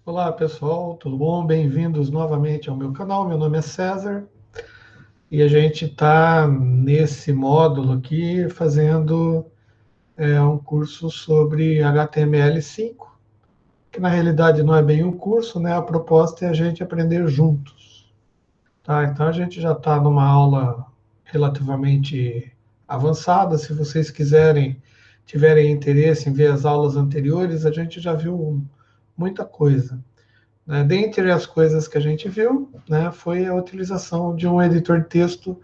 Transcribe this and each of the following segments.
Olá pessoal, tudo bom? Bem-vindos novamente ao meu canal. Meu nome é César e a gente está nesse módulo aqui fazendo um curso sobre HTML5, que na realidade não é bem um curso, né? A proposta é a gente aprender juntos, tá? Então a gente já está numa aula relativamente avançada. Se vocês tiverem interesse em ver as aulas anteriores, a gente já viu muita coisa. Né? Dentre as coisas que a gente viu, né, foi a utilização de um editor de texto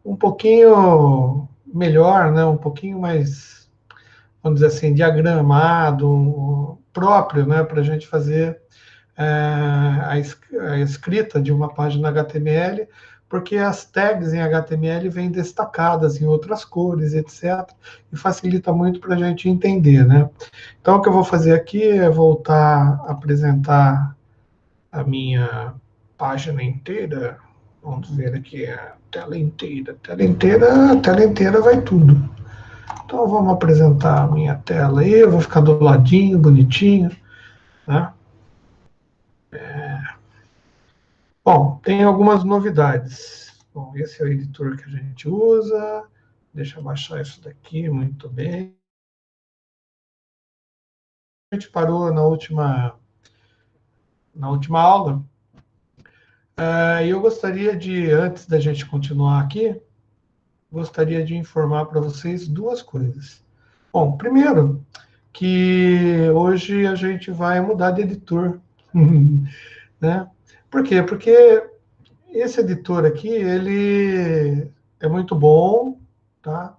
um pouquinho melhor, né, um pouquinho mais, vamos dizer assim, diagramado, próprio, né, para a gente fazer a escrita de uma página HTML, porque as tags em HTML vêm destacadas em outras cores, etc., e facilita muito para a gente entender, né? Então, o que eu vou fazer aqui é voltar a apresentar a minha página inteira. Vamos ver aqui a tela inteira. Tela inteira vai tudo. Então vamos apresentar a minha tela aí. Eu vou ficar do ladinho, bonitinho, né? Bom, tem algumas novidades. Bom, esse é o editor que a gente usa. Deixa eu baixar isso daqui, muito bem. A gente parou na última aula. E eu gostaria de, antes da gente continuar aqui, gostaria de informar para vocês duas coisas. Bom, primeiro, que hoje a gente vai mudar de editor, né? Por quê? Porque esse editor aqui, ele é muito bom, tá?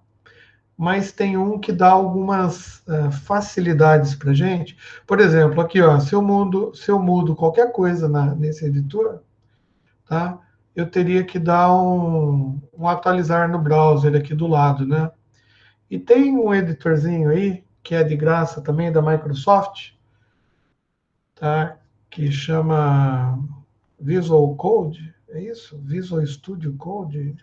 Mas tem um que dá algumas facilidades para gente. Por exemplo, aqui, ó, se eu mudo qualquer coisa nesse editor, tá? Eu teria que dar um atualizar no browser aqui do lado, né? E tem um editorzinho aí, que é de graça também, da Microsoft, tá? Que chama Visual Code, é isso? Visual Studio Code,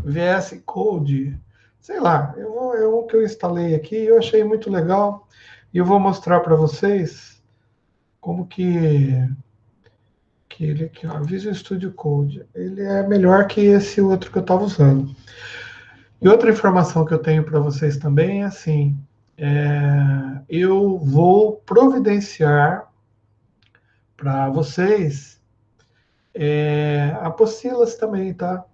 VS Code, sei lá, é um que eu instalei aqui e eu achei muito legal. E eu vou mostrar para vocês como que ele aqui, ó, Visual Studio Code, ele é melhor que esse outro que eu estava usando. E outra informação que eu tenho para vocês também é assim, eu vou providenciar para vocês apostilas também, tá?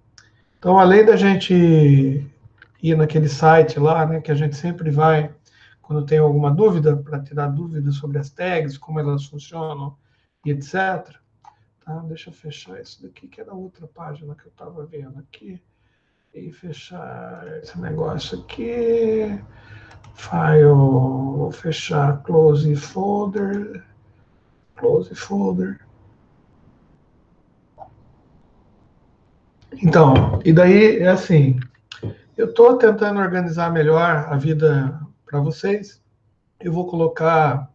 Então, além da gente ir naquele site lá, né, que a gente sempre vai quando tem alguma dúvida, para tirar dúvidas sobre as tags, como elas funcionam e etc. Tá? Deixa eu fechar isso daqui, que era outra página que eu estava vendo aqui. E fechar esse negócio aqui. File, vou fechar close folder. Close folder. Então, e daí é assim, eu estou tentando organizar melhor a vida para vocês. Eu vou colocar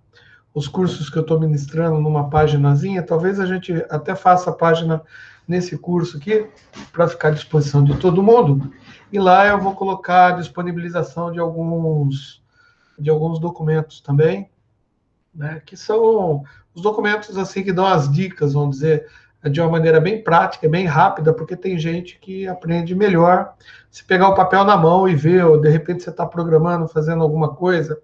os cursos que eu estou ministrando numa paginazinha. Talvez a gente até faça a página nesse curso aqui, para ficar à disposição de todo mundo. E lá eu vou colocar a disponibilização de alguns documentos também, né, que são os documentos assim que dão as dicas, vamos dizer, de uma maneira bem prática, bem rápida, porque tem gente que aprende melhor se pegar o papel na mão e ver, ou de repente você está programando, fazendo alguma coisa,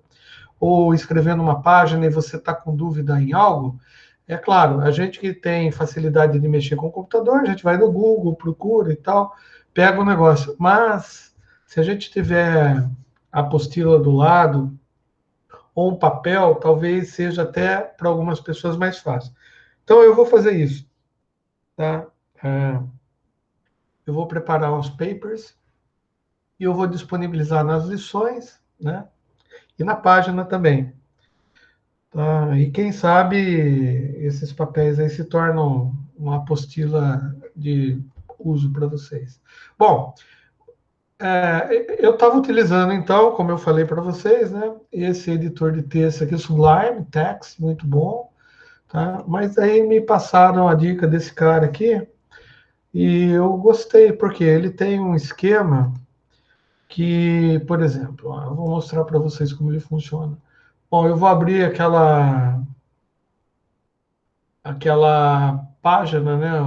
ou escrevendo uma página e você está com dúvida em algo. É claro, a gente que tem facilidade de mexer com o computador, a gente vai no Google, procura e tal, pega o negócio. Mas se a gente tiver a apostila do lado, ou um papel, talvez seja até para algumas pessoas mais fácil. Então eu vou fazer isso, tá? Eu vou preparar os papers e eu vou disponibilizar nas lições, né? E na página também. Tá? E quem sabe esses papéis aí se tornam uma apostila de uso para vocês. Bom, eu estava utilizando então, como eu falei para vocês, né? Esse editor de texto aqui, Sublime Text, muito bom. Tá? Mas aí me passaram a dica desse cara aqui e eu gostei, porque ele tem um esquema que, por exemplo, ó, eu vou mostrar para vocês como ele funciona. Bom, eu vou abrir aquela página, né,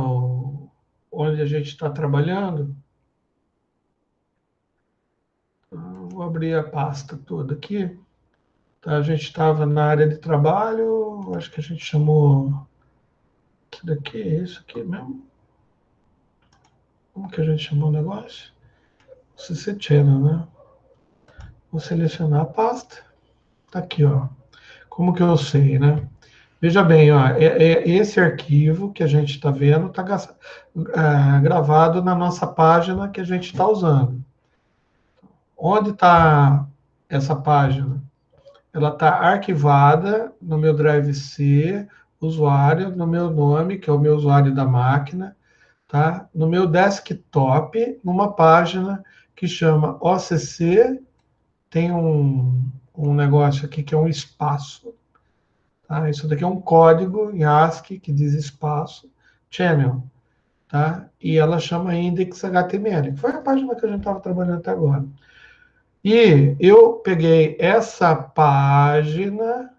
onde a gente está trabalhando. Vou abrir a pasta toda aqui. Tá? A gente estava na área de trabalho, acho que a gente chamou. Que daqui é isso aqui mesmo? Como que a gente chamou o negócio? CC Channel, né? Vou selecionar a pasta. Tá aqui, ó. Como que eu sei, né? Veja bem, ó, esse arquivo que a gente está vendo está gravado na nossa página que a gente está usando. Onde está essa página? Ela está arquivada no meu Drive C, usuário, no meu nome, que é o meu usuário da máquina, tá? No meu desktop, numa página que chama OCC, tem um negócio aqui que é um espaço, tá? Isso daqui é um código em ASCII que diz espaço, channel, tá? E ela chama index.html, que foi a página que a gente estava trabalhando até agora. E eu peguei essa página,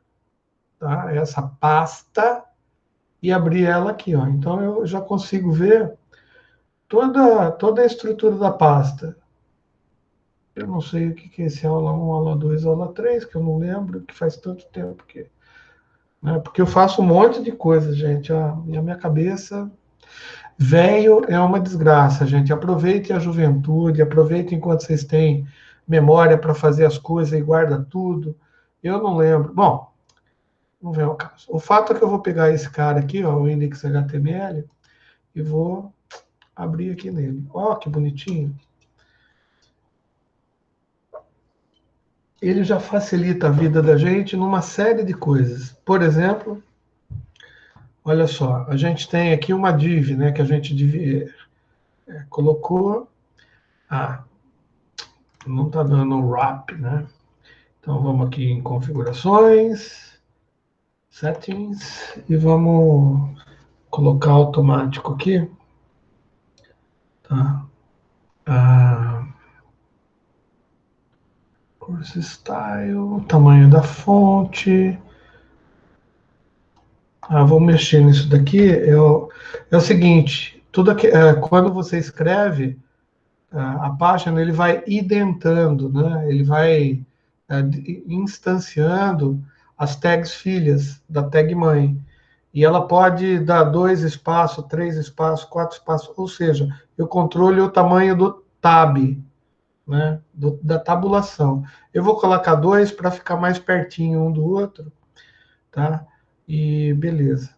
tá? Essa pasta, e abri ela aqui, ó. Então eu já consigo ver toda a estrutura da pasta. Eu não sei o que é esse aula 1, aula 2, aula 3, que eu não lembro, que faz tanto tempo que. Né? Porque eu faço um monte de coisa, gente. E a minha cabeça. Velho é uma desgraça, gente. Aproveite a juventude, aproveite enquanto vocês têm memória para fazer as coisas e guarda tudo. Eu não lembro. Bom, não vem ao caso. O fato é que eu vou pegar esse cara aqui, ó, o index.html, e vou abrir aqui nele. Ó, que bonitinho. Ele já facilita a vida da gente numa série de coisas. Por exemplo, olha só, a gente tem aqui uma div, né, que a gente colocou. Ah, não está dando o wrap, né? Então vamos aqui em configurações, settings, e vamos colocar automático aqui. Tá? Course style, tamanho da fonte. Vou mexer nisso daqui. É o seguinte, quando você escreve a página, ele vai identando, né? Ele vai instanciando as tags filhas da tag mãe. E ela pode dar 2 espaços, 3 espaços, 4 espaços, ou seja, eu controlo o tamanho do tab, né? Da tabulação. Eu vou colocar 2 para ficar mais pertinho um do outro, tá? E beleza.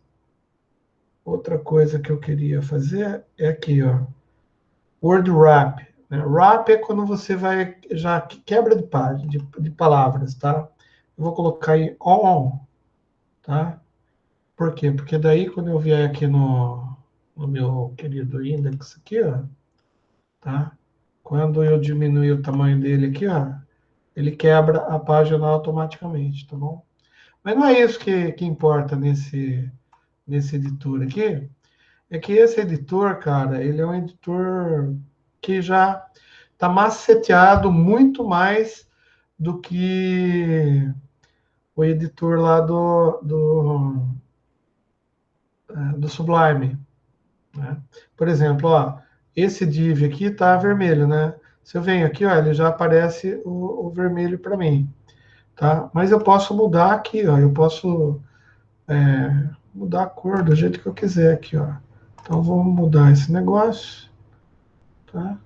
Outra coisa que eu queria fazer é aqui, ó. Word wrap. Né? Wrap é quando você vai já quebra de página, de palavras, tá? Eu vou colocar aí on, tá? Por quê? Porque daí quando eu vier aqui no meu querido index aqui, ó, tá? Quando eu diminuir o tamanho dele aqui, ó, ele quebra a página automaticamente, tá bom? Mas não é isso que importa nesse editor aqui. É que esse editor, cara, ele é um editor que já está maceteado muito mais do que o editor lá do Sublime. Né? Por exemplo, ó, esse div aqui está vermelho, né? Se eu venho aqui, ó, ele já aparece o vermelho para mim. Tá? Mas eu posso mudar aqui, ó, eu posso mudar a cor do jeito que eu quiser aqui, ó. Então vamos mudar esse negócio, tá?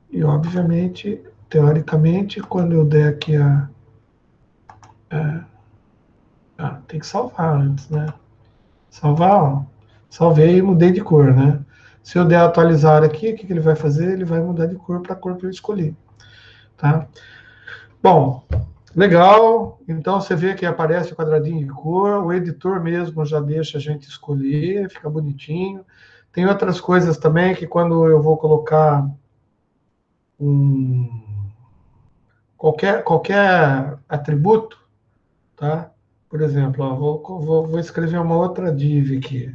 E obviamente, teoricamente, quando eu der aqui tem que salvar antes, né? Salvar, ó. Salvei e mudei de cor, né? Se eu der atualizar aqui, o que ele vai fazer? Ele vai mudar de cor para a cor que eu escolhi, tá? Bom, legal. Então você vê que aparece o quadradinho de cor, o editor mesmo já deixa a gente escolher, fica bonitinho. Tem outras coisas também que quando eu vou colocar um, qualquer atributo, tá? Por exemplo, ó, vou escrever uma outra div aqui,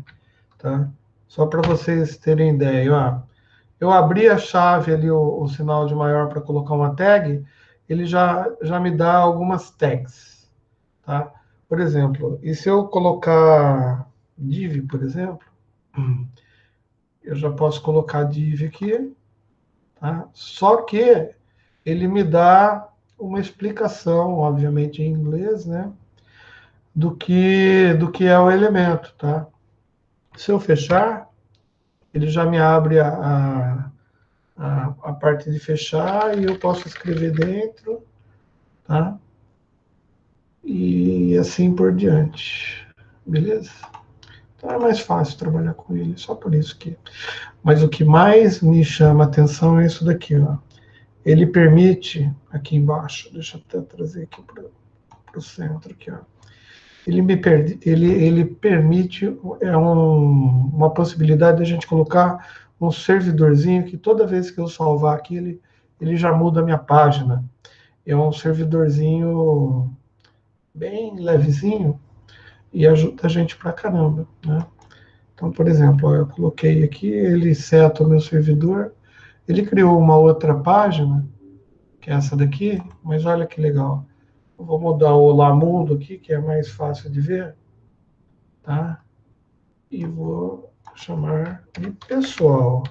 tá? Só para vocês terem ideia, ó. Eu abri a chave ali, o sinal de maior para colocar uma tag, ele já me dá algumas tags, tá? Por exemplo, e se eu colocar div, por exemplo, eu já posso colocar div aqui, tá? Só que ele me dá uma explicação, obviamente em inglês, né, do que é o elemento, tá? Se eu fechar, ele já me abre a parte de fechar e eu posso escrever dentro, tá? E assim por diante, beleza? Então é mais fácil trabalhar com ele, só por isso que. Mas o que mais me chama a atenção é isso daqui, ó. Ele permite, aqui embaixo, deixa eu até trazer aqui para o centro, aqui, ó. Ele permite uma possibilidade de a gente colocar um servidorzinho que toda vez que eu salvar aqui, ele já muda a minha página. É um servidorzinho bem levezinho e ajuda a gente pra caramba, né? Então, por exemplo, ó, eu coloquei aqui, ele seta o meu servidor, ele criou uma outra página, que é essa daqui, mas olha que legal. Eu vou mudar o Olá Mundo aqui, que é mais fácil de ver, tá? E vou chamar de pessoal.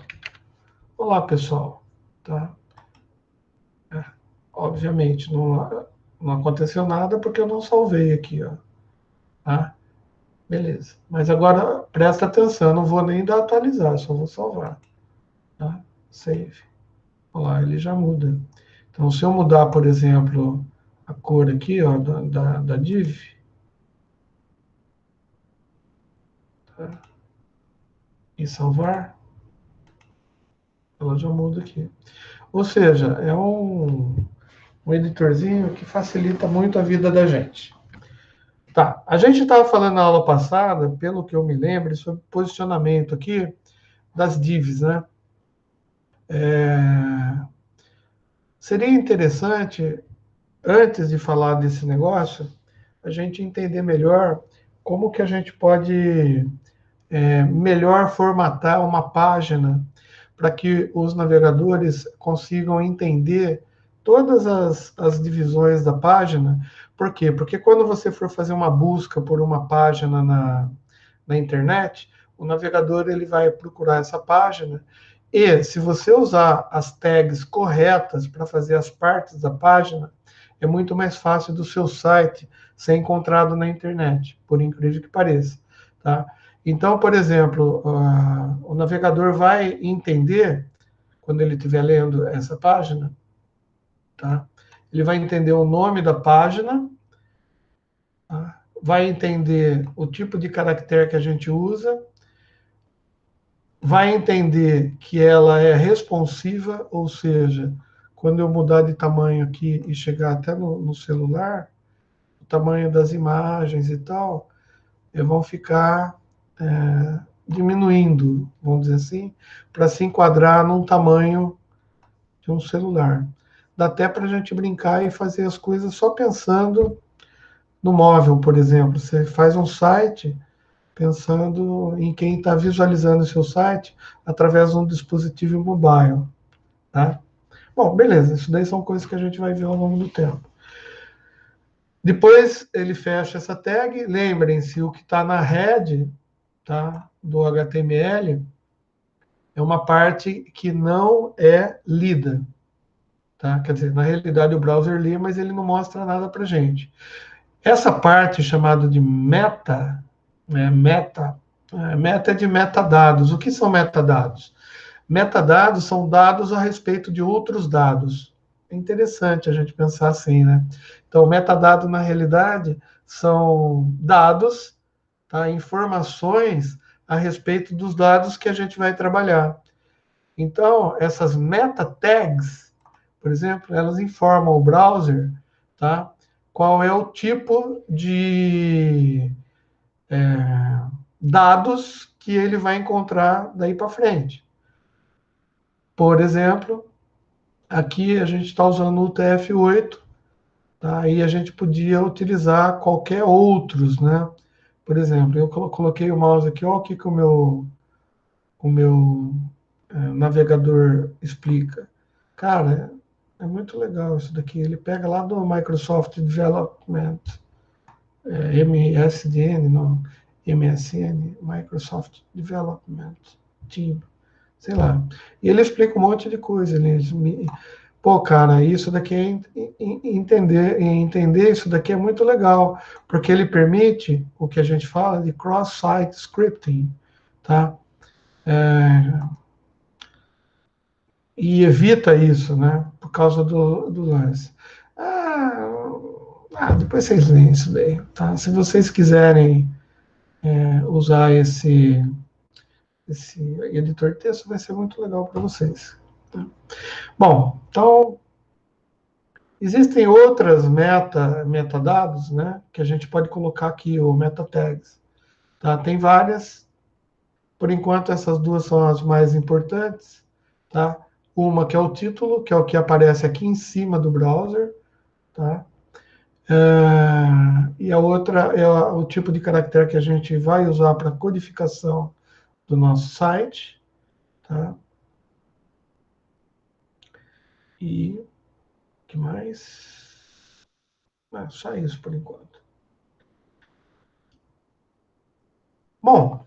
Olá, pessoal, tá? É, obviamente, não aconteceu nada porque eu não salvei aqui, ó, tá? Beleza. Mas agora, presta atenção, eu não vou nem dar atualizar, só vou salvar, tá? Save. Olha lá, ele já muda. Então, se eu mudar, por exemplo, a cor aqui, ó, da div, tá? E salvar, ela já muda aqui. Ou seja, é um editorzinho que facilita muito a vida da gente. Tá, a gente estava falando na aula passada, pelo que eu me lembro, sobre posicionamento aqui das divs, né? Seria interessante, antes de falar desse negócio, a gente entender melhor como que a gente pode melhor formatar uma página para que os navegadores consigam entender todas as divisões da página. Por quê? Porque quando você for fazer uma busca por uma página na internet, o navegador ele vai procurar essa página e se você usar as tags corretas para fazer as partes da página, é muito mais fácil do seu site ser encontrado na internet, por incrível que pareça, tá? Então, por exemplo, o navegador vai entender, quando ele estiver lendo essa página, tá? Ele vai entender o nome da página, tá? Vai entender o tipo de caractere que a gente usa, vai entender que ela é responsiva, ou seja, quando eu mudar de tamanho aqui e chegar até no celular, o tamanho das imagens e tal, vão ficar diminuindo, vamos dizer assim, para se enquadrar num tamanho de um celular. Dá até para a gente brincar e fazer as coisas só pensando no móvel, por exemplo. Você faz um site pensando em quem está visualizando o seu site através de um dispositivo mobile, tá? Bom, beleza, isso daí são coisas que a gente vai ver ao longo do tempo. Depois ele fecha essa tag. Lembrem-se, o que está na head, tá, do HTML é uma parte que não é lida, tá? Quer dizer, na realidade o browser lê, mas ele não mostra nada para gente. Essa parte chamada de meta, meta é de metadados. O que são metadados? Metadados são dados a respeito de outros dados. É interessante a gente pensar assim, né? Então, metadado, na realidade, são dados, tá? Informações a respeito dos dados que a gente vai trabalhar. Então, essas meta tags, por exemplo, elas informam o browser, tá? Qual é o tipo de dados que ele vai encontrar daí para frente. Por exemplo, aqui a gente está usando o TF8, tá? E a gente podia utilizar qualquer outros, né? Por exemplo, eu coloquei o mouse aqui, olha o que o meu navegador explica. Cara, é muito legal isso daqui. Ele pega lá do Microsoft Development, MSDN, não, MSN, Microsoft Development Team, sei lá. E ele explica um monte de coisa. Pô, cara, isso daqui entender isso daqui é muito legal, porque ele permite o que a gente fala de cross-site scripting, tá? E evita isso, né? Por causa do lance. Depois vocês leem isso daí, tá? Se vocês quiserem usar esse editor de texto, vai ser muito legal para vocês. Tá? Bom, então existem outras metadados, né? Que a gente pode colocar aqui, o meta tags. Tá? Tem várias. Por enquanto, essas duas são as mais importantes, tá? Uma que é o título, que é o que aparece aqui em cima do browser, tá? E a outra é o tipo de caractere que a gente vai usar para codificação do nosso site, tá? E o que mais? Só isso por enquanto. Bom,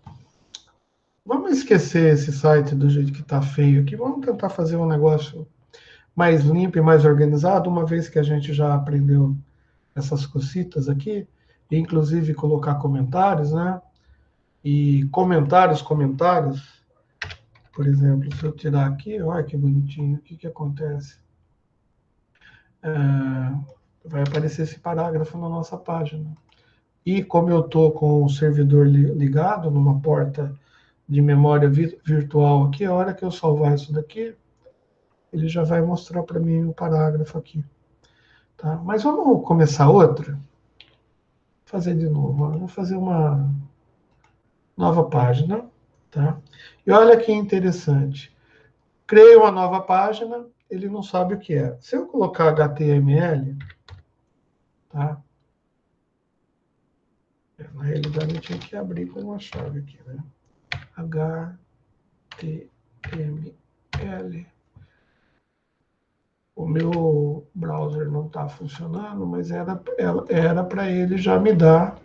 vamos esquecer esse site do jeito que está feio aqui. Vamos tentar fazer um negócio mais limpo e mais organizado, uma vez que a gente já aprendeu essas cositas aqui, e inclusive colocar comentários, né? E comentários, por exemplo, se eu tirar aqui, olha que bonitinho, o que acontece? Vai aparecer esse parágrafo na nossa página. E como eu estou com o servidor ligado numa porta de memória virtual aqui, a hora que eu salvar isso daqui, ele já vai mostrar para mim o parágrafo aqui. Tá? Mas vamos começar outra? Vou fazer de novo. Vou fazer uma nova página. Tá? E olha que interessante. Criei uma nova página, ele não sabe o que é. Se eu colocar HTML, tá? Na realidade, eu tinha que abrir com uma chave aqui, né? HTML. O meu browser não está funcionando, mas era para ele já me dar,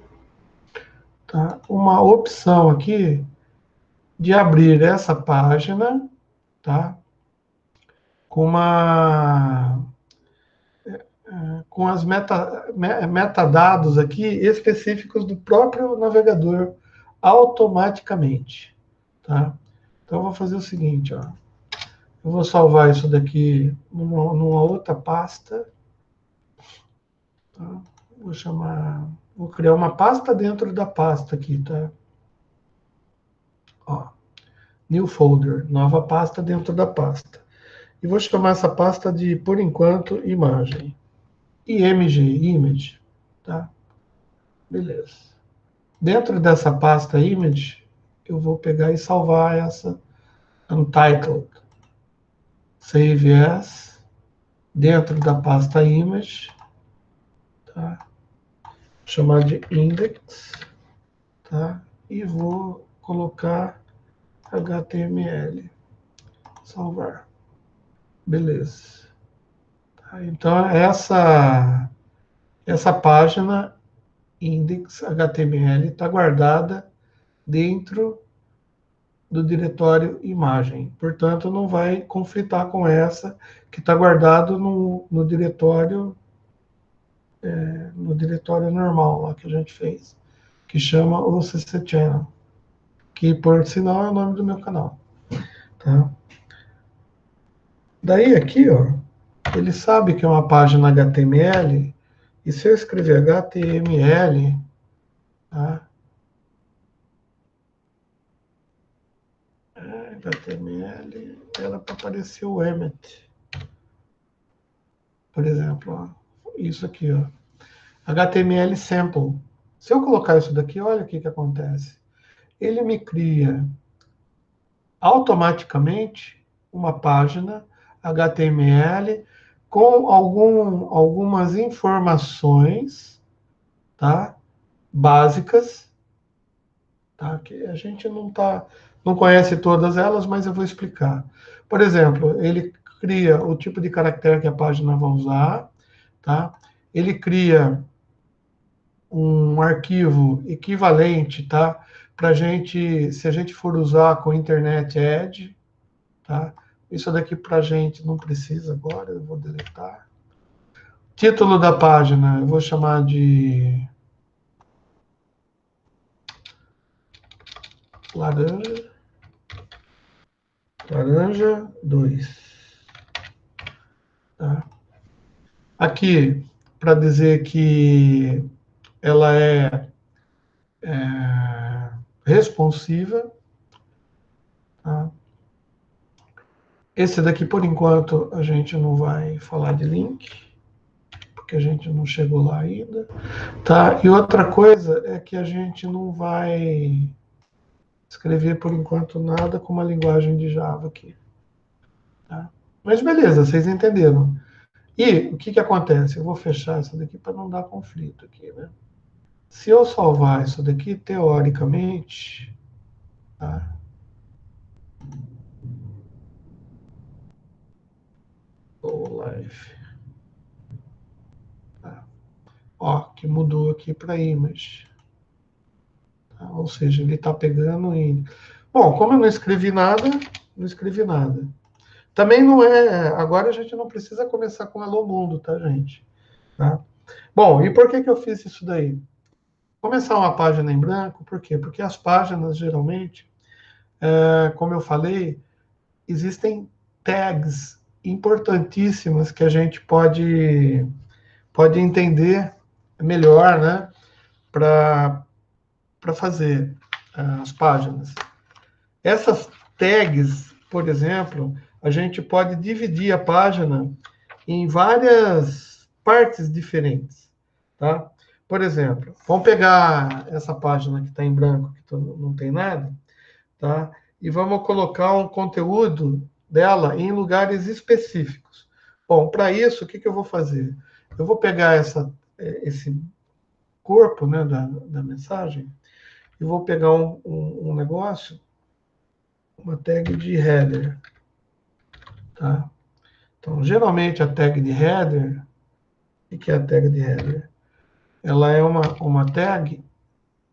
tá, uma opção aqui de abrir essa página, tá, com as metadados aqui específicos do próprio navegador automaticamente, tá? Então eu vou fazer o seguinte, ó. Eu vou salvar isso daqui numa outra pasta. Tá? Vou criar uma pasta dentro da pasta aqui, tá? Ó, new folder, nova pasta dentro da pasta. E vou chamar essa pasta de, por enquanto, imagem. Image, tá? Beleza. Dentro dessa pasta image, eu vou pegar e salvar essa untitled. Save as, dentro da pasta image, tá? Chamar de index, tá? E vou colocar HTML. Salvar. Beleza. Tá? Então, essa página index.html está guardada dentro do diretório imagem. Portanto, não vai conflitar com essa que está guardado no diretório normal lá que a gente fez, que chama o CC Channel, que por sinal é o nome do meu canal. Tá? Daí aqui, ó, ele sabe que é uma página HTML, e se eu escrever HTML, tá? HTML, era para aparecer o Emmet. Por exemplo, ó, isso aqui, ó. HTML sample. Se eu colocar isso daqui, olha o que acontece. Ele me cria automaticamente uma página HTML com algumas informações, tá? Básicas, tá? Que a gente não conhece todas elas, mas eu vou explicar. Por exemplo, ele cria o tipo de caractere que a página vai usar, tá? Ele cria um arquivo equivalente, tá? Para gente, se a gente for usar com Internet Edge, tá? Isso daqui para a gente não precisa agora, eu vou deletar. Título da página, eu vou chamar de laranja, laranja 2. Tá? Aqui, para dizer que ela é responsiva. Tá? Esse daqui, por enquanto, a gente não vai falar de link, porque a gente não chegou lá ainda. Tá? E outra coisa é que a gente não vai escrever, por enquanto, nada com uma linguagem de Java aqui. Tá? Mas beleza, vocês entenderam. E o que acontece? Eu vou fechar isso daqui para não dar conflito aqui, né? Se eu salvar isso daqui, teoricamente, tá? Go live. Tá? Ó, que mudou aqui para image. Tá? Ou seja, ele está pegando e... Bom, como eu não escrevi nada, não escrevi nada. Também não é... Agora a gente não precisa começar com Hello Mundo, tá, gente? Tá? Bom, e por que eu fiz isso daí? Começar uma página em branco, por quê? Porque as páginas, geralmente, como eu falei, existem tags importantíssimas que a gente pode entender melhor, né, para fazer as páginas. Essas tags, por exemplo, a gente pode dividir a página em várias partes diferentes, tá? Por exemplo, vamos pegar essa página que está em branco, que não tem nada, tá? E vamos colocar um conteúdo dela em lugares específicos. Bom, para isso, o que eu vou fazer? Eu vou pegar esse corpo, né, da mensagem e vou pegar um negócio, uma tag de header, tá? Então, geralmente, a tag de header, o que é a tag de header? Ela é uma tag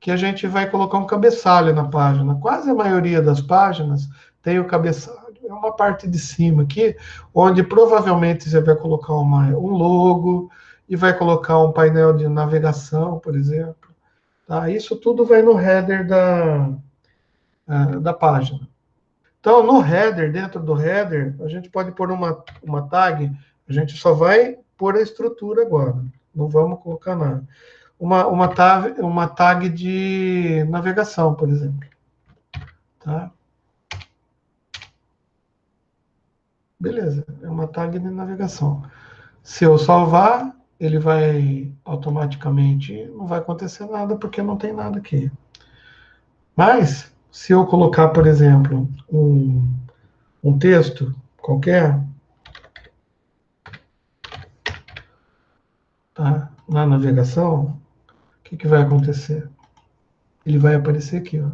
que a gente vai colocar um cabeçalho na página. Quase a maioria das páginas tem o cabeçalho. É uma parte de cima aqui, onde provavelmente você vai colocar um logo e vai colocar um painel de navegação, por exemplo. Tá? Isso tudo vai no header da página. Então, no header, dentro do header, a gente pode pôr uma tag, a gente só vai pôr a estrutura agora, não vamos colocar nada. Uma tag de navegação, por exemplo. Tá? Beleza, é uma tag de navegação. Se eu salvar, ele vai automaticamente, não vai acontecer nada, porque não tem nada aqui. Mas, se eu colocar, por exemplo, um texto qualquer, tá? Na navegação, o que vai acontecer? Ele vai aparecer aqui, ó.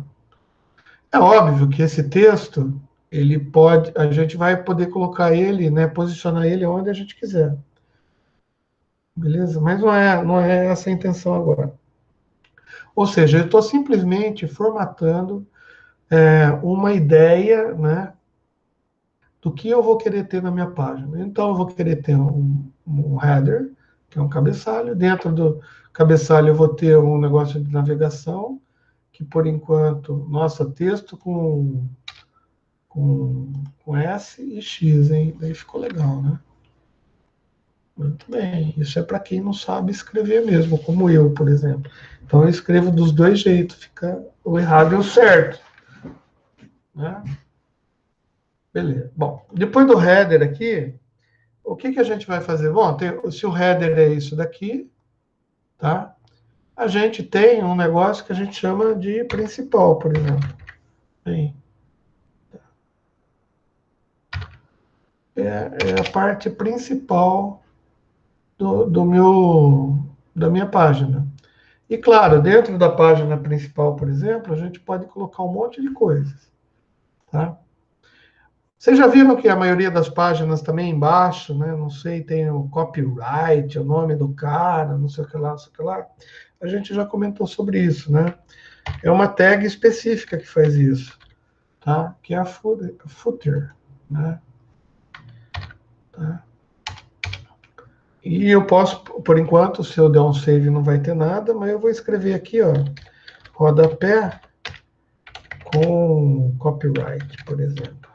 É óbvio que esse texto, a gente vai poder colocar ele, né, posicionar ele onde a gente quiser. Beleza? Mas não é essa a intenção agora. Ou seja, eu estou simplesmente formatando uma ideia, né, do que eu vou querer ter na minha página. Então, eu vou querer ter um header, que é um cabeçalho. Dentro do cabeçalho, eu vou ter um negócio de navegação, que por enquanto, nossa, texto com S e X, hein? Daí ficou legal, né? Muito bem. Isso é para quem não sabe escrever mesmo, como eu, por exemplo. Então eu escrevo dos dois jeitos, fica o errado e o certo. Né? Beleza. Bom, depois do header aqui, o que a gente vai fazer? Bom, se o header é isso daqui, tá? A gente tem um negócio que a gente chama de principal, por exemplo. Bem, é a parte principal da minha página. E claro, dentro da página principal, por exemplo, a gente pode colocar um monte de coisas. Tá? Vocês já viram que a maioria das páginas também embaixo, né? Não sei, tem o copyright, o nome do cara, não sei o que lá, não sei o que lá. a gente já comentou sobre isso, né? É uma tag específica que faz isso, tá? Que é a footer, né? Tá? E eu posso, por enquanto, se eu der um save não vai ter nada, mas eu vou escrever aqui, ó, rodapé com copyright, por exemplo.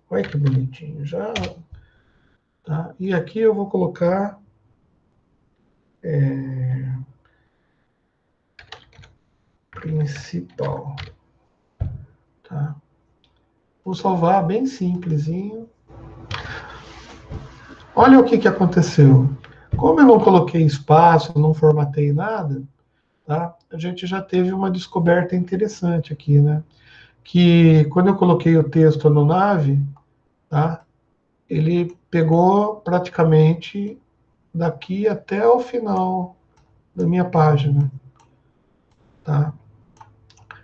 Olha que bonitinho, já, tá? E aqui eu vou colocar principal, tá? Vou salvar bem simplesinho. Olha o que que aconteceu. Como eu não coloquei espaço, não formatei nada, tá? A gente já teve uma descoberta interessante aqui, né? Que quando eu coloquei o texto no Nave, tá? Ele pegou praticamente daqui até o final da minha página, tá?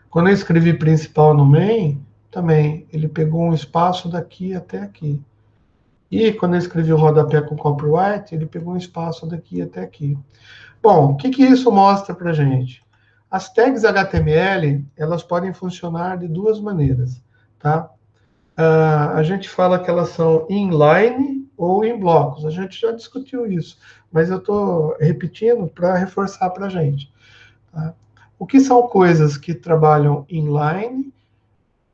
Quando eu escrevi principal no main, também ele pegou um espaço daqui até aqui. E quando eu escrevi o rodapé com copyright, ele pegou um espaço daqui até aqui. Bom, o que que isso mostra para gente? As tags HTML, elas podem funcionar de duas maneiras, tá? A gente fala que elas são inline ou em blocos. A gente já discutiu isso, mas eu estou repetindo para reforçar para a gente. Tá? O que são coisas que trabalham inline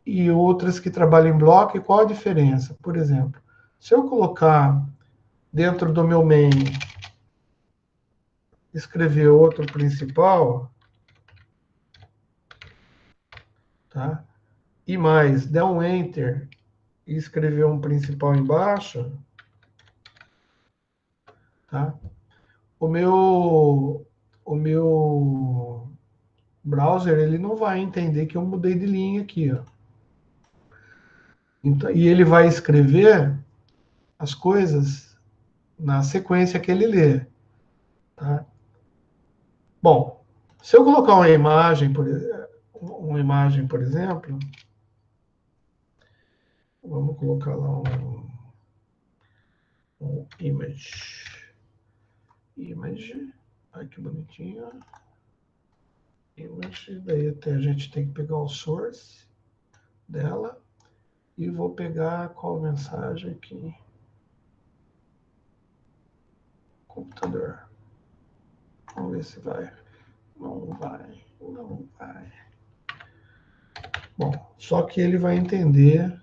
e outras que trabalham em bloco e qual a diferença? Por exemplo, se eu colocar dentro do meu main, escrever outro principal, tá? E mais, der um enter e escrever um principal embaixo, tá? O meu browser ele não vai entender que eu mudei de linha aqui, ó. Então, e ele vai escrever as coisas na sequência que ele lê, tá? Bom, se eu colocar uma imagem, por exemplo, vamos colocar lá um image, ai que bonitinho, image, daí até a gente tem que pegar o source dela e vou pegar qual mensagem aqui, computador, vamos ver se vai, não vai, não vai. Bom, só que ele vai entender,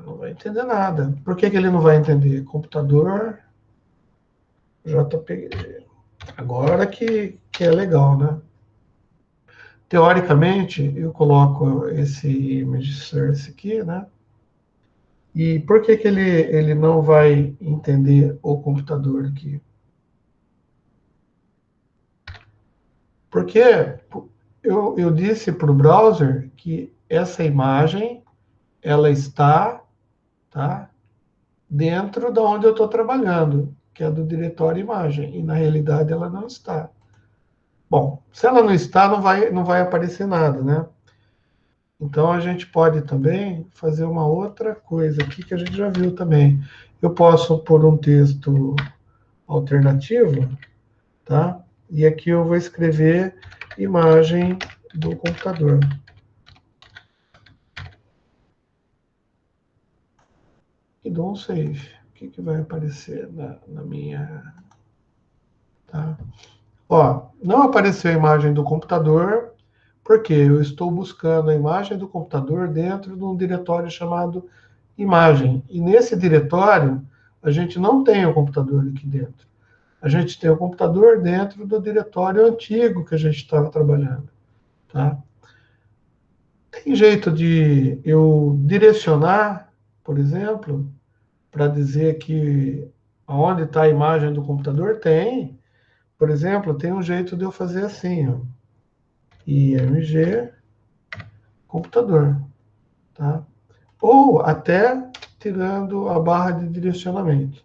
não vai entender nada. Por que que ele não vai entender? Computador, JPG. Agora que é legal, né? Teoricamente, eu coloco esse image source aqui, né? E por que que ele não vai entender o computador aqui? Porque eu disse para o browser que essa imagem ela está, tá, dentro da onde eu estou trabalhando, que é do diretório imagem, e na realidade ela não está. Bom, se ela não está, não vai aparecer nada, né? Então a gente pode também fazer uma outra coisa aqui que a gente já viu também. Eu posso pôr um texto alternativo, tá? E aqui eu vou escrever imagem do computador. E dou um save. O que que vai aparecer na minha... Tá? Ó, não apareceu a imagem do computador, porque eu estou buscando a imagem do computador dentro de um diretório chamado imagem. E nesse diretório, a gente não tem o computador aqui dentro. A gente tem o computador dentro do diretório antigo que a gente estava trabalhando. Tá? Tem jeito de eu direcionar, por exemplo, para dizer que aonde está a imagem do computador? Tem. Por exemplo, tem um jeito de eu fazer assim, ó. IMG computador, tá? Ou até tirando a barra de direcionamento,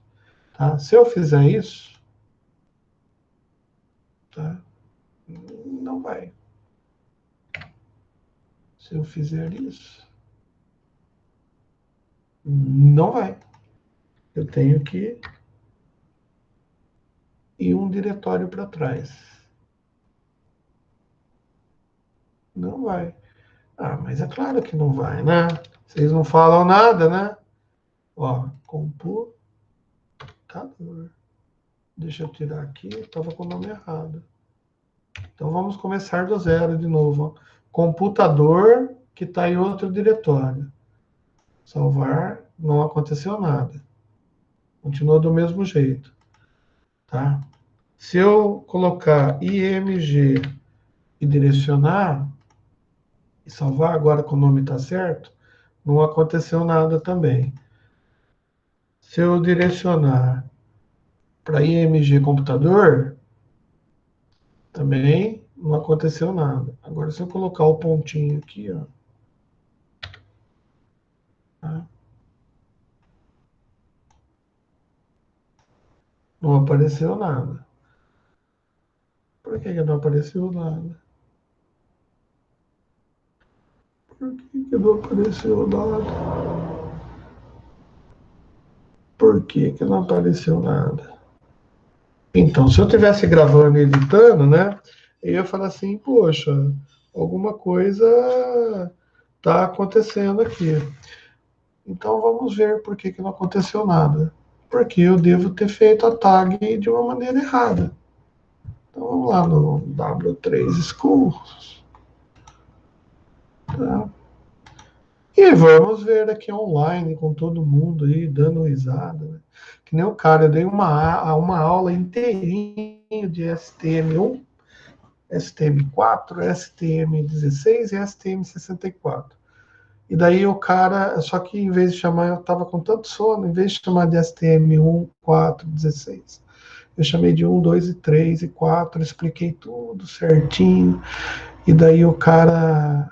tá? Se eu fizer isso, tá? Não vai. Se eu fizer isso, não vai. Eu tenho que e um diretório para trás. Não vai. Ah, mas é claro que não vai, né? Vocês não falam nada, né? Ó, computador. Deixa eu tirar aqui, estava com o nome errado. Então vamos começar do zero de novo. Ó. Computador que está em outro diretório. Salvar, não aconteceu nada. Continua do mesmo jeito, tá? Se eu colocar img e direcionar e salvar agora que o nome está certo, não aconteceu nada também. Se eu direcionar para img computador, também não aconteceu nada. Agora, se eu colocar o pontinho aqui, ó, tá? Não apareceu nada. Por que que não apareceu nada? Por que que não apareceu nada? Por que que não apareceu nada? Então, se eu tivesse gravando e editando, né, eu ia falar assim, poxa, alguma coisa está acontecendo aqui. Então, vamos ver por que que não aconteceu nada. Porque eu devo ter feito a tag de uma maneira errada. Então, vamos lá no W3 School. Tá? E vamos ver aqui online com todo mundo aí dando risada. Né? Que nem o cara, eu dei uma aula inteirinha de STM1, STM4, STM16 e STM64. E daí o cara, só que em vez de chamar, eu estava com tanto sono, em vez de chamar de STM1, 4, 16, eu chamei de 1, 2 e 3 e 4, expliquei tudo certinho. E daí o cara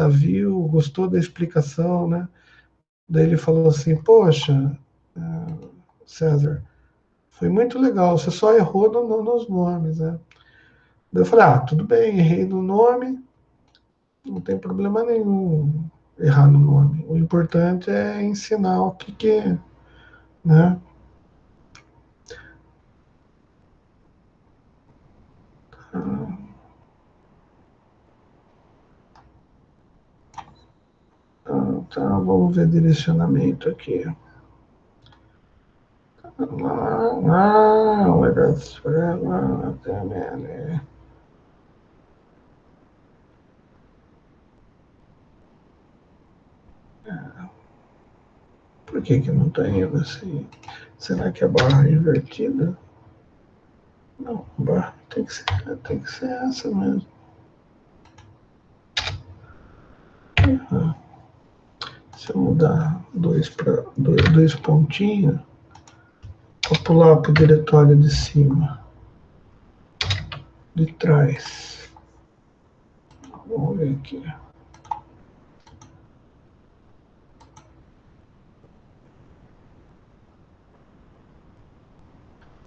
viu, gostou da explicação, né? Daí ele falou assim, poxa, César, foi muito legal, você só errou nos nomes, né? Daí eu falei, tudo bem, errei no nome, não tem problema nenhum errar no nome. O importante é ensinar o que é, né? Então, vamos ver direcionamento aqui. Por que que não está indo assim? Será que a barra é invertida? Não, a barra tem que ser essa mesmo. Se eu mudar dois pontinhos, vou pular para o diretório de cima, de trás. Vamos ver aqui.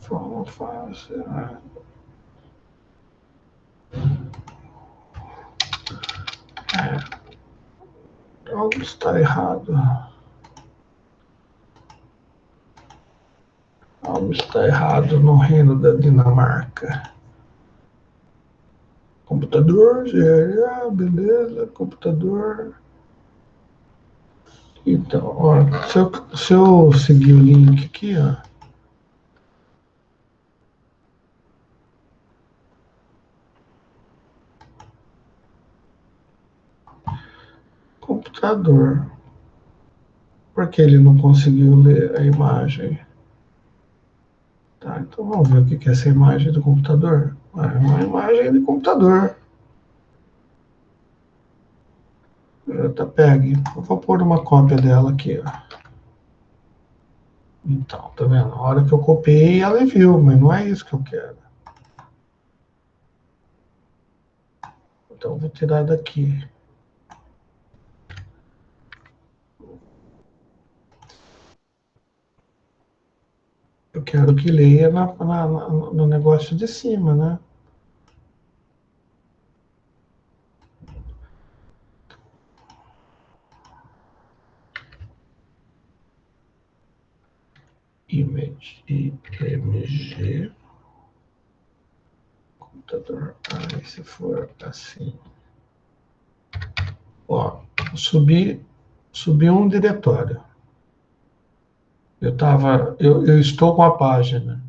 Forma fácil. Algo está errado. Algo está errado no reino da Dinamarca. Computador, beleza, computador. Então, ó, se eu seguir o link aqui, ó, computador. Por que ele não conseguiu ler a imagem? Tá, então vamos ver o que é essa imagem do computador. É uma imagem de computador. JPEG. Eu vou pôr uma cópia dela aqui, ó. Então, tá vendo? A hora que eu copiei, ela viu, mas não é isso que eu quero. Então, eu vou tirar daqui. Eu quero que leia no negócio de cima, né? Image. IMG, computador, se for assim, ó, subi um diretório. Eu estou com a página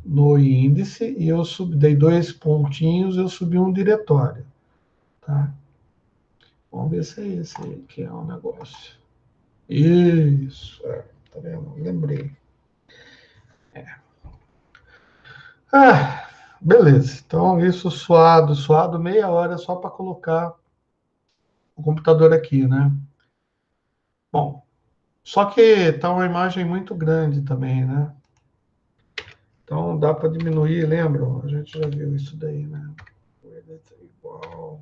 no índice e eu dei 2 pontinhos, eu subi um diretório, tá? Vamos ver se é esse aí que é o negócio. Isso, tá vendo? Lembrei. Beleza. Então, isso suado, meia hora só para colocar o computador aqui, né? Bom, só que tá uma imagem muito grande também, né? Então, dá para diminuir, lembram? A gente já viu isso daí, né? Igual.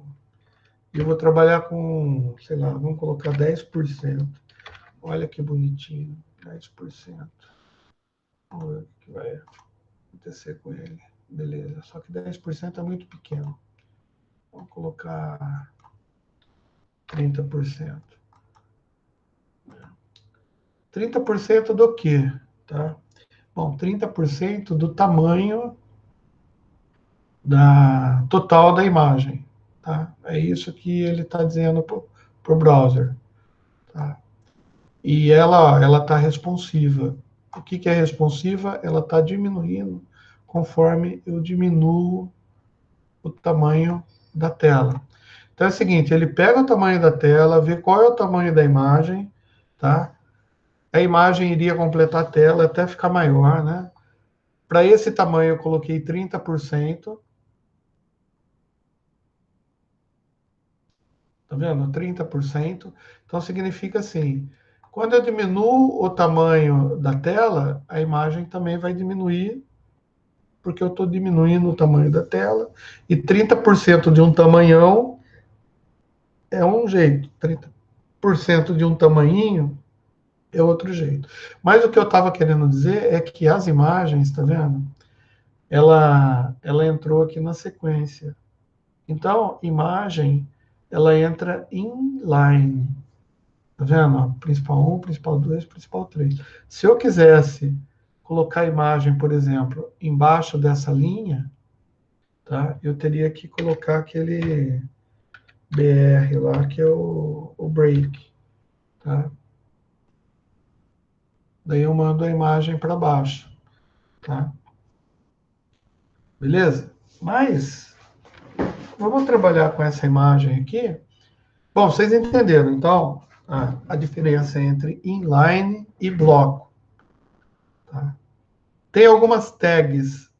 E eu vou trabalhar com, sei lá, vamos colocar 10%. Olha que bonitinho, 10%. Vamos ver o que vai acontecer com ele. Beleza, só que 10% é muito pequeno. Vamos colocar 30%. 30% do quê? Tá? Bom, 30% do tamanho total da imagem. Tá? É isso que ele está dizendo para o browser. Tá? E ela está responsiva. O que é responsiva? Ela está diminuindo conforme eu diminuo o tamanho da tela. Então é o seguinte, ele pega o tamanho da tela, vê qual é o tamanho da imagem, tá? A imagem iria completar a tela até ficar maior, né? Para esse tamanho eu coloquei 30%. Tá vendo? 30%. Então significa assim, quando eu diminuo o tamanho da tela, a imagem também vai diminuir, porque eu estou diminuindo o tamanho da tela, e 30% de um tamanhão é um jeito, 30% de um tamanhinho é outro jeito. Mas o que eu estava querendo dizer é que as imagens, tá vendo? Ela entrou aqui na sequência. Então, imagem, ela entra inline. Tá vendo? Principal 1, principal 2, principal 3. Se eu quisesse colocar a imagem, por exemplo, embaixo dessa linha, tá? Eu teria que colocar aquele BR lá, que é o break, tá? Daí eu mando a imagem para baixo, tá? Beleza? Mas vamos trabalhar com essa imagem aqui. Bom, vocês entenderam, então, a diferença entre inline e bloco, tá? Tem algumas tags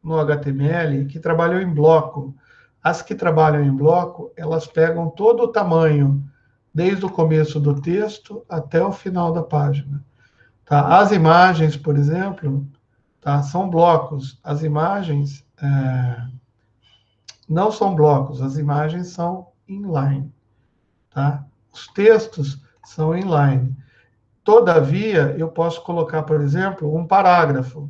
no HTML que trabalham em bloco. As que trabalham em bloco, elas pegam todo o tamanho, desde o começo do texto até o final da página. Tá? As imagens, por exemplo, tá? São blocos. As imagens não são blocos, as imagens são inline. Tá? Os textos são inline. Todavia, eu posso colocar, por exemplo, um parágrafo.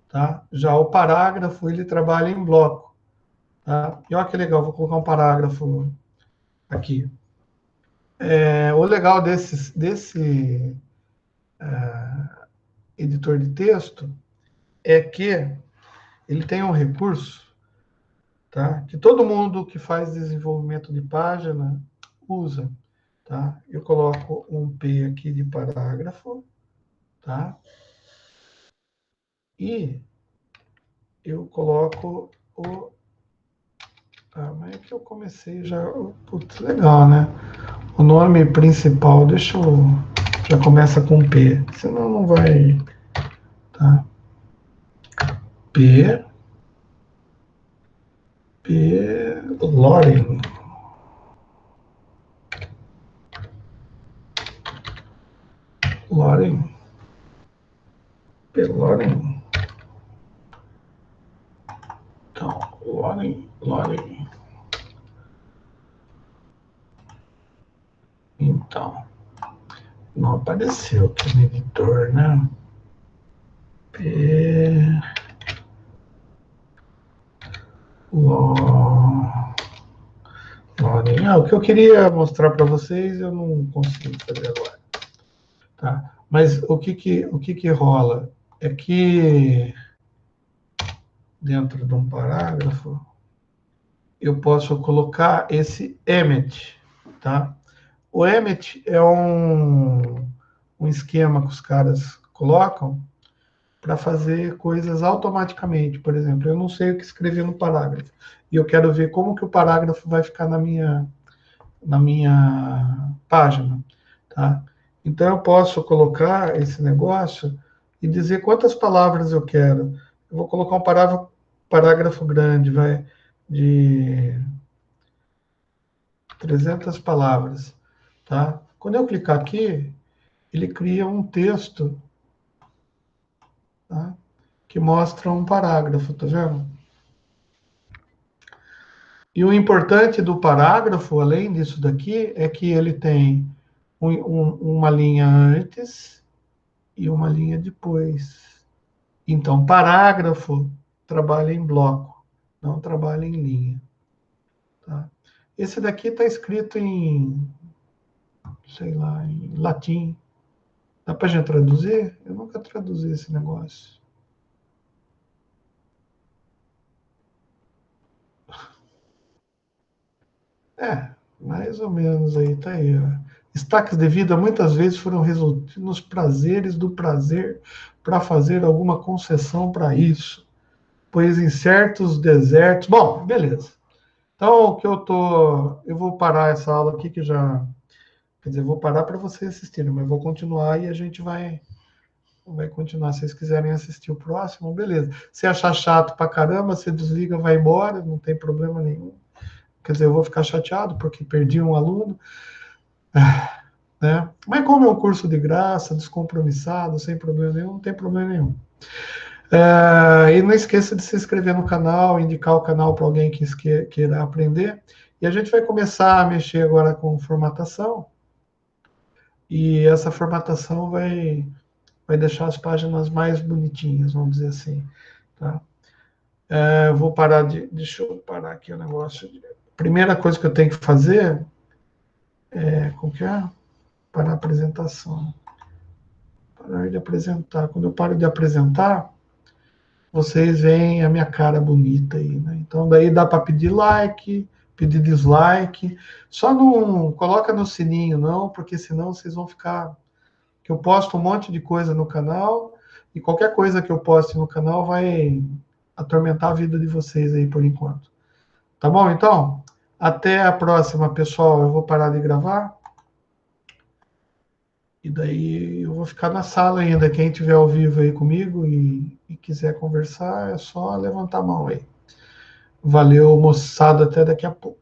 Tá? Já o parágrafo, ele trabalha em bloco. Tá? E olha que legal, vou colocar um parágrafo aqui. O legal desse editor de texto é que ele tem um recurso, tá? Que todo mundo que faz desenvolvimento de página usa. Tá? Eu coloco um P aqui de parágrafo, tá? E eu coloco o... mas é que eu comecei já... Putz, legal, né? O nome principal, deixa eu... Já começa com P, senão não vai... Tá? P... Loren. Loren. P. Loren. Então, Loren. Então, não apareceu aqui no editor, né? P... Loren. O que eu queria mostrar para vocês, eu não consigo fazer agora. Tá? Mas o que rola? é que dentro de um parágrafo eu posso colocar esse emmet, tá? O emmet é um esquema que os caras colocam para fazer coisas automaticamente. Por exemplo, eu não sei o que escrever no parágrafo e eu quero ver como que o parágrafo vai ficar na minha página, tá? Então eu posso colocar esse negócio e dizer quantas palavras eu quero. Eu vou colocar um parágrafo grande, vai de 300 palavras, tá? Quando eu clicar aqui, ele cria um texto, tá? Que mostra um parágrafo, tá vendo? E o importante do parágrafo, além disso daqui, é que ele tem uma linha antes e uma linha depois. Então, parágrafo trabalha em bloco, não trabalha em linha. Tá? Esse daqui está escrito em, sei lá, em latim. Dá para a gente traduzir? Eu nunca traduzi esse negócio. É, mais ou menos aí, tá aí. Ó. Destaques de vida muitas vezes foram resultados nos prazeres do prazer para fazer alguma concessão para isso, pois em certos desertos. Bom, beleza. Então, o que eu vou parar essa aula aqui que já, quer dizer, vou parar para vocês assistirem, mas vou continuar e a gente vai continuar. Se vocês quiserem assistir o próximo, beleza. Se achar chato pra caramba, você desliga, vai embora, não tem problema nenhum. Quer dizer, eu vou ficar chateado porque perdi um aluno, né? Mas como é um curso de graça, descompromissado, sem problema nenhum, não tem problema nenhum. E não esqueça de se inscrever no canal, indicar o canal para alguém que queira aprender. E a gente vai começar a mexer agora com formatação. E essa formatação vai deixar as páginas mais bonitinhas, vamos dizer assim. Tá? Vou parar de. Deixa eu parar aqui o negócio. Primeira coisa que eu tenho que fazer como que é? Parar a apresentação. Parar de apresentar. Quando eu paro de apresentar, vocês veem a minha cara bonita aí, né? Então daí dá para pedir like, pedir dislike. Só não coloca no sininho, não, porque senão vocês vão ficar. Que eu posto um monte de coisa no canal e qualquer coisa que eu poste no canal vai atormentar a vida de vocês aí por enquanto. Tá bom, então? Até a próxima, pessoal. Eu vou parar de gravar. E daí eu vou ficar na sala ainda. Quem estiver ao vivo aí comigo e quiser conversar, é só levantar a mão aí. Valeu, moçada. Até daqui a pouco.